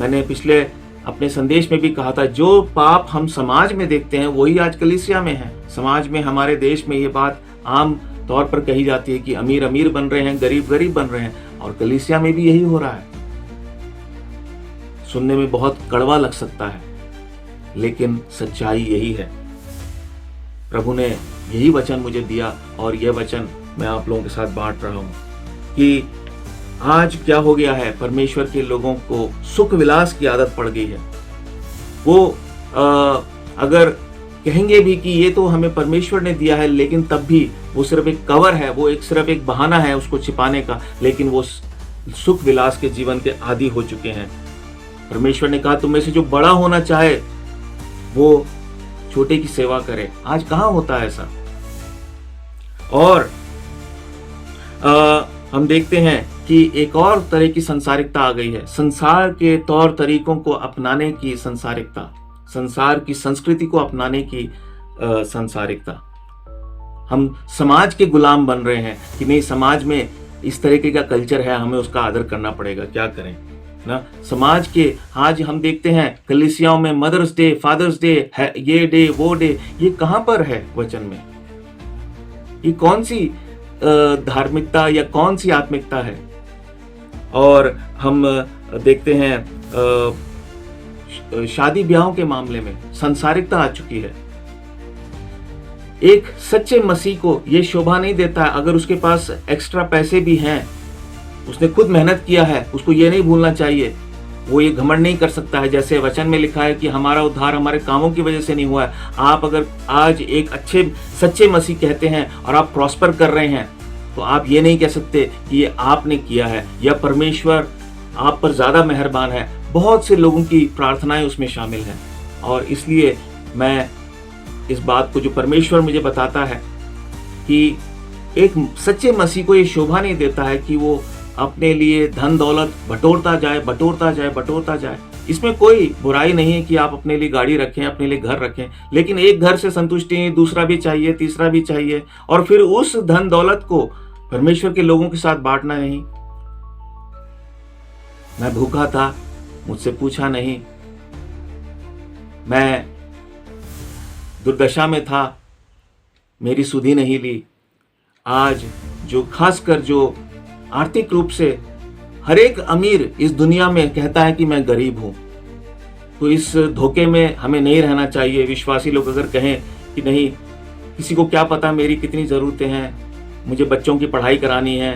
मैंने पिछले अपने संदेश में भी कहा था, जो पाप हम समाज में देखते हैं वही आज कलीसिया में है। समाज में, हमारे देश में ये बात आम तौर पर कही जाती है कि अमीर अमीर बन रहे हैं, गरीब गरीब बन रहे हैं, और कलीसिया में भी यही हो रहा है। सुनने में बहुत कड़वा लग सकता है, लेकिन सच्चाई यही है। प्रभु ने यही वचन मुझे दिया और यह वचन मैं आप लोगों के साथ बांट रहा हूं कि आज क्या हो गया है, परमेश्वर के लोगों को सुख विलास की आदत पड़ गई है। वो अगर कहेंगे भी कि ये तो हमें परमेश्वर ने दिया है, लेकिन तब भी वो सिर्फ एक कवर है, वो सिर्फ एक बहाना है उसको छिपाने का, लेकिन वो सुख विलास के जीवन के आदी हो चुके हैं। परमेश्वर ने कहा, तुम में से जो बड़ा होना चाहे वो छोटे की सेवा करे। आज कहाँ होता है ऐसा? और हम देखते हैं कि एक और तरह की संसारिकता आ गई है, संसार के तौर तरीकों को अपनाने की संसारिकता, संसार की संस्कृति को अपनाने की संसारिकता। हम समाज के गुलाम बन रहे हैं कि नहीं, समाज में इस तरीके का कल्चर है, हमें उसका आदर करना पड़ेगा, क्या करें ना। समाज के आज हम देखते हैं कलीसियाओं में मदर्स डे, फादर्स डे है, ये डे वो डे, ये कहां पर है वचन में? ये कौन सी धार्मिकता या कौन सी आत्मिकता है? और हम देखते हैं शादी ब्याहों के मामले में संसारिकता आ चुकी है। एक सच्चे मसीह को यह शोभा नहीं देता है अगर उसके पास एक्स्ट्रा पैसे भी हैं, उसने खुद मेहनत किया है, उसको ये नहीं भूलना चाहिए। वो ये घमंड नहीं कर सकता है, जैसे वचन में लिखा है कि हमारा उद्धार हमारे कामों की वजह से नहीं हुआ है। आप अगर आज एक अच्छे सच्चे मसीह कहते हैं और आप प्रॉस्पर कर रहे हैं, तो आप ये नहीं कह सकते कि ये आपने किया है या परमेश्वर आप पर ज्यादा मेहरबान है। बहुत से लोगों की प्रार्थनाएं उसमें शामिल हैं, और इसलिए मैं इस बात को, जो परमेश्वर मुझे बताता है कि एक सच्चे मसीह को ये शोभा नहीं देता है कि वो अपने लिए धन दौलत बटोरता जाए। इसमें कोई बुराई नहीं है कि आप अपने लिए गाड़ी रखें, अपने लिए घर रखें, लेकिन एक घर से संतुष्टि नहीं, दूसरा भी चाहिए, तीसरा भी चाहिए, और फिर उस धन दौलत को परमेश्वर के लोगों के साथ बांटना नहीं। मैं भूखा था, मुझसे पूछा नहीं, मैं दुर्दशा में था, मेरी सुधि नहीं ली। आज जो खासकर जो आर्थिक रूप से हर एक अमीर इस दुनिया में कहता है कि मैं गरीब हूं, तो इस धोखे में हमें नहीं रहना चाहिए। विश्वासी लोग अगर कहें कि नहीं, किसी को क्या पता मेरी कितनी जरूरतें हैं, मुझे बच्चों की पढ़ाई करानी है,